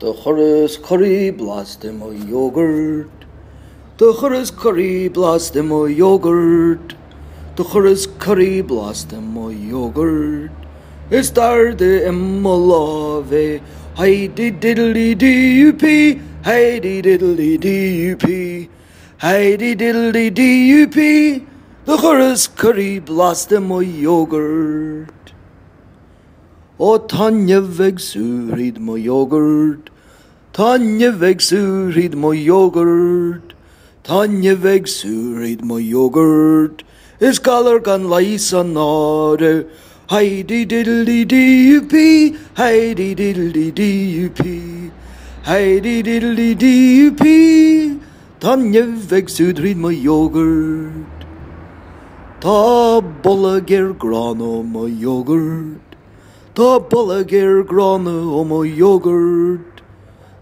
The chorus curry blast him o yogurt. The chorus curry blast him o yogurt. The chorus curry blast him o yogurt. Is there the love? Heidi diddly dup, Heidi diddly dup, Heidi diddly dup. The chorus curry blast him o yogurt. O Tanya vegsurid mo yogurt, Tanya vegsurid mo yogurt, Tanya vegsurid mo yogurt. Is galler gan lice an nare, Heidi diddly dup, Heidi diddly dup, Heidi diddly dup. Tanya vegsurid mo yogurt. Ta bolla ger grano mo yogurt. Ta bolla ger grano mo yogurt.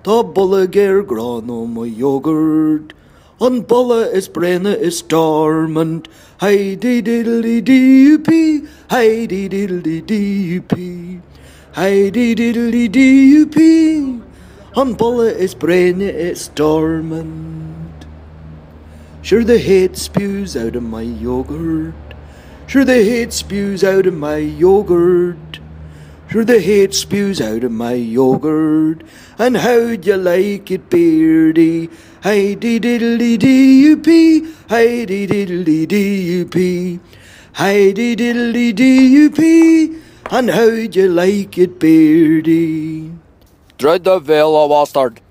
Ta bolla ger grano mo yogurt. An bolla is brenne is dormant. Heidi diddly dup, Heidi diddly dup, Heidi diddly dup. An bolla is brenne is dormant. Sure the hate spews out of my yogurt. Sure the hate spews out of my yogurt. Sure the hate spews out of my yogurt. And how'd you like it, Beardy? Heidi diddly dup, Heidi diddly dup, Heidi diddly dup. And how'd you like it, Beardy? Dread the veil of bastard.